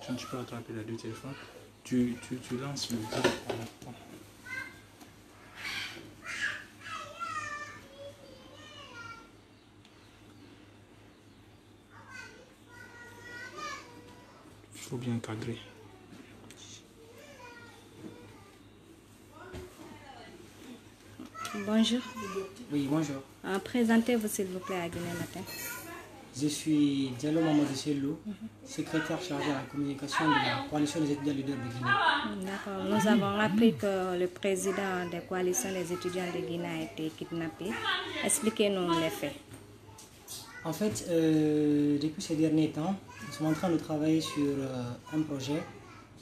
Quand tu peux attraper les deux téléphones, tu lances le truc en même temps. Il faut bien cadrer. Bonjour. Oui, bonjour. Présentez-vous s'il vous plaît à Guinée Matin. Je suis Diallo Mamadou Sellou, secrétaire chargé à la communication de la coalition des étudiants leaders de Guinée. D'accord. Nous avons appris que le président des coalitions des étudiants de Guinée a été kidnappé. Expliquez-nous les faits. En fait, depuis ces derniers temps, nous sommes en train de travailler sur un projet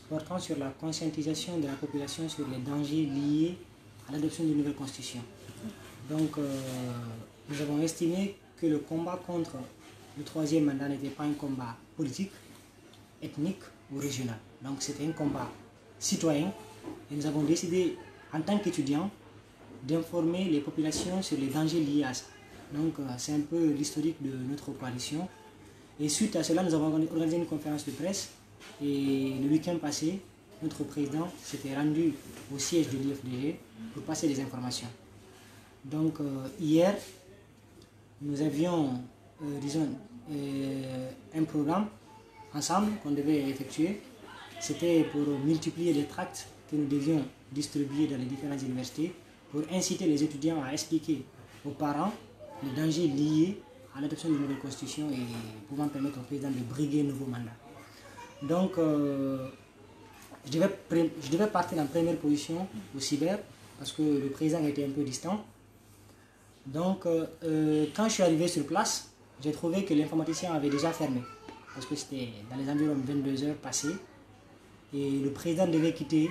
portant sur la conscientisation de la population sur les dangers liés à l'adoption d'une nouvelle constitution. Donc, nous avons estimé que le combat contre le troisième mandat n'était pas un combat politique, ethnique ou régional. Donc, c'était un combat citoyen et nous avons décidé, en tant qu'étudiants, d'informer les populations sur les dangers liés à ça. Donc, c'est un peu l'historique de notre coalition. Et suite à cela, nous avons organisé une conférence de presse. Et le week-end passé, notre président s'était rendu au siège de l'IFDG pour passer des informations. Donc, hier, nous avions, un programme ensemble qu'on devait effectuer. C'était pour multiplier les tracts que nous devions distribuer dans les différentes universités pour inciter les étudiants à expliquer aux parents les dangers liés à l'adoption d'une nouvelle constitution et pouvant permettre au président de briguer un nouveau mandat. Donc, je devais partir en première position au cyber parce que le président était un peu distant. Donc, quand je suis arrivé sur place, j'ai trouvé que l'informaticien avait déjà fermé parce que c'était dans les environs 22 heures passées et le président devait quitter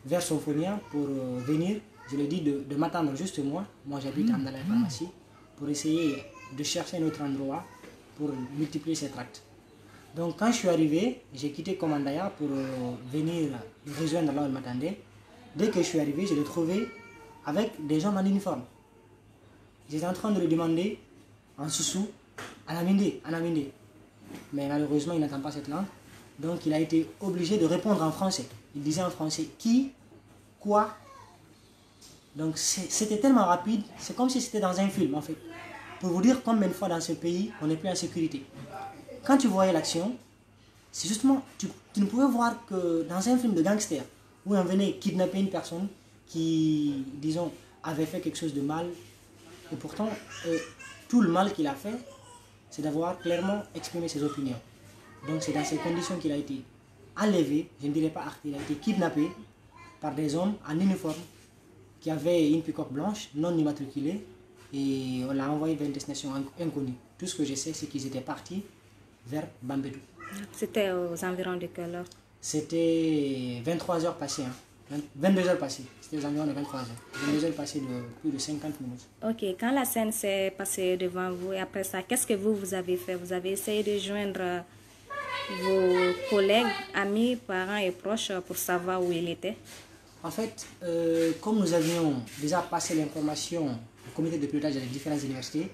vers son Somphonia pour venir. Je lui ai dit de m'attendre juste moi j'habite dans la pharmacie, pour essayer de chercher un autre endroit pour multiplier ces tracts. Donc quand je suis arrivé, j'ai quitté Komandaya pour venir le rejoindre là où il m'attendait. Dès que je suis arrivé, je l'ai trouvé avec des gens en uniforme. J'étais en train de lui demander en soussou, Anaminde. Mais malheureusement, il n'entend pas cette langue. Donc il a été obligé de répondre en français. Il disait en français qui, quoi. Donc c'était tellement rapide, c'est comme si c'était dans un film en fait. Pour vous dire combien de fois dans ce pays, on n'est plus en sécurité. Quand tu voyais l'action, c'est justement, tu ne pouvais voir que dans un film de gangster, où on venait kidnapper une personne qui, disons, avait fait quelque chose de mal. Et pourtant, tout le mal qu'il a fait, c'est d'avoir clairement exprimé ses opinions. Donc c'est dans ces conditions qu'il a été enlevé, je ne dirais pas arrêté, il a été kidnappé par des hommes en uniforme qui avaient une pick-up blanche, non immatriculée, et on l'a envoyé vers une destination inconnue. Tout ce que je sais, c'est qu'ils étaient partis vers Bambédou. C'était aux environs de quelle heure? C'était 23 heures passées, 22 heures passées. C'était aux environs de 23 heures. 22 heures passées de plus de 50 minutes. Ok, quand la scène s'est passée devant vous et après ça, qu'est-ce que vous avez fait? Vous avez essayé de joindre vos collègues, amis, parents et proches pour savoir où il était? En fait, comme nous avions déjà passé l'information au comité de pilotage des différentes universités,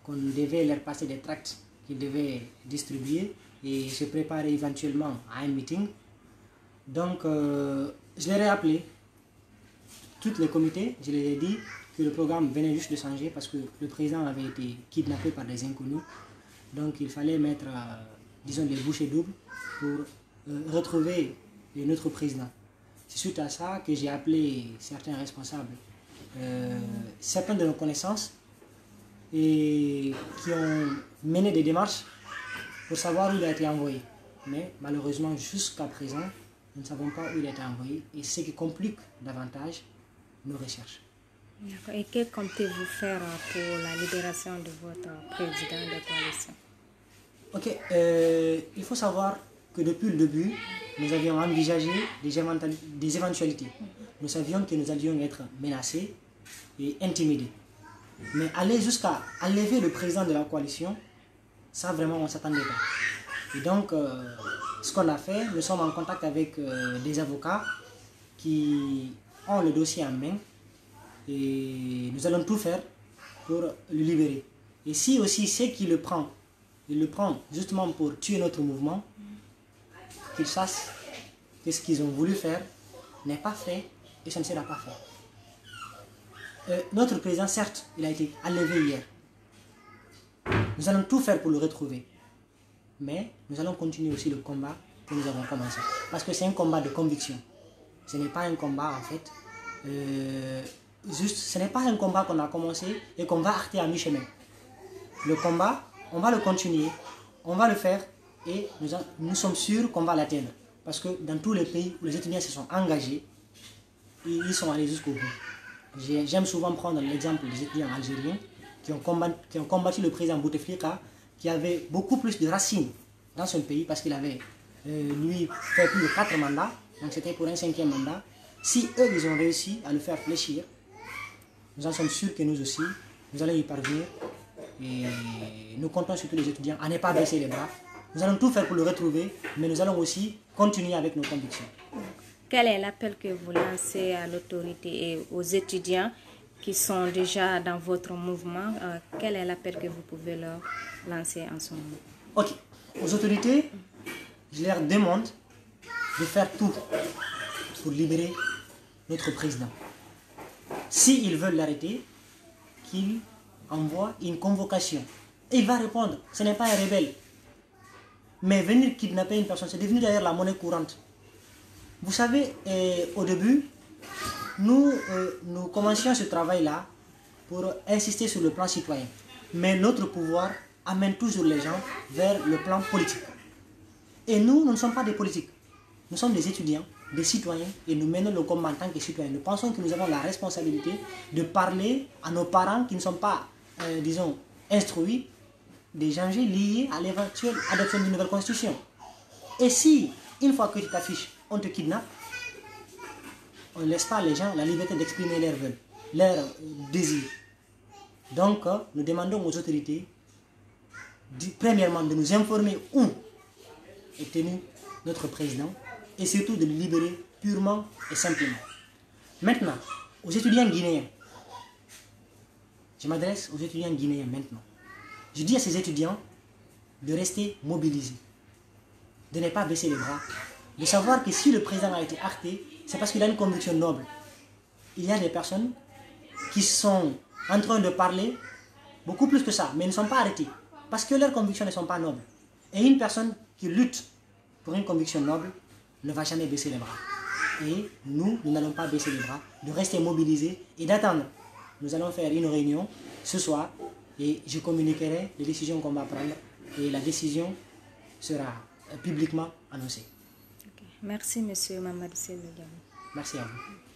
qu'on devait leur passer des tracts qu'ils devaient distribuer et se préparer éventuellement à un meeting. Donc, je leur ai appelé, tous les comités, je leur ai dit que le programme venait juste de changer parce que le président avait été kidnappé par des inconnus. Donc, il fallait mettre, disons, les bouchées doubles pour retrouver notre président. C'est suite à ça que j'ai appelé certains responsables, certains de nos connaissances, et qui ont mené des démarches pour savoir où il a été envoyé. Mais malheureusement, jusqu'à présent, nous ne savons pas où il a été envoyé, et ce qui complique davantage nos recherches. Et que comptez-vous faire pour la libération de votre président de coalition? Ok, il faut savoir que depuis le début, nous avions envisagé des éventualités. Nous savions que nous allions être menacés et intimidés. Mais aller jusqu'à enlever le président de la coalition, ça vraiment on ne s'attendait pas. Et donc, ce qu'on a fait, nous sommes en contact avec des avocats qui ont le dossier en main et nous allons tout faire pour le libérer. Et si aussi c'est qu'il le prend, il le prend justement pour tuer notre mouvement, qu'ils sachent que ce qu'ils ont voulu faire n'est pas fait et ça ne sera pas fait. Notre président, certes, il a été enlevé hier. Nous allons tout faire pour le retrouver. Mais nous allons continuer aussi le combat que nous avons commencé. Parce que c'est un combat de conviction. Ce n'est pas un combat, en fait, ce n'est pas un combat qu'on a commencé et qu'on va arrêter à mi-chemin. Le combat, on va le continuer, on va le faire et nous sommes sûrs qu'on va l'atteindre. Parce que dans tous les pays où les étudiants se sont engagés, ils sont allés jusqu'au bout. J'aime souvent prendre l'exemple des étudiants algériens qui ont combattu le président Bouteflika, qui avait beaucoup plus de racines dans son pays parce qu'il avait, lui, fait plus de 4 mandats, donc c'était pour un 5e mandat. Si eux, ils ont réussi à le faire fléchir, nous en sommes sûrs que nous aussi, nous allons y parvenir. Et nous comptons sur tous les étudiants à ne pas baisser les bras. Nous allons tout faire pour le retrouver, mais nous allons aussi continuer avec nos convictions. Quel est l'appel que vous lancez à l'autorité et aux étudiants qui sont déjà dans votre mouvement? Quel est l'appel que vous pouvez leur lancer en ce moment? Ok. Aux autorités, je leur demande de faire tout pour libérer notre président. S'ils veulent l'arrêter, qu'ils envoient une convocation. Et il va répondre. Ce n'est pas un rebelle. Mais venir kidnapper une personne, c'est devenu d'ailleurs la monnaie courante. Vous savez, au début, nous commencions ce travail-là pour insister sur le plan citoyen. Mais notre pouvoir amène toujours les gens vers le plan politique. Et nous ne sommes pas des politiques. Nous sommes des étudiants, des citoyens, et nous menons le combat en tant que citoyens. Nous pensons que nous avons la responsabilité de parler à nos parents qui ne sont pas, disons, instruits, des enjeux liés à l'éventuelle adoption d'une nouvelle constitution. Et si, une fois que tu t'affiches, on te kidnappe, on ne laisse pas les gens la liberté d'exprimer leurs vœux, leurs désirs. Donc, nous demandons aux autorités, premièrement, de nous informer où est tenu notre président et surtout de le libérer purement et simplement. Maintenant, aux étudiants guinéens, je m'adresse aux étudiants guinéens maintenant. Je dis à ces étudiants de rester mobilisés, de ne pas baisser les bras, de savoir que si le président a été arrêté, c'est parce qu'il a une conviction noble. Il y a des personnes qui sont en train de parler beaucoup plus que ça, mais ne sont pas arrêtées, parce que leurs convictions ne sont pas nobles. Et une personne qui lutte pour une conviction noble ne va jamais baisser les bras. Et nous n'allons pas baisser les bras, de rester mobilisés et d'attendre. Nous allons faire une réunion ce soir et je communiquerai les décisions qu'on va prendre et la décision sera publiquement annoncée. Okay. Merci, monsieur Mamadou Sélé. Merci à vous.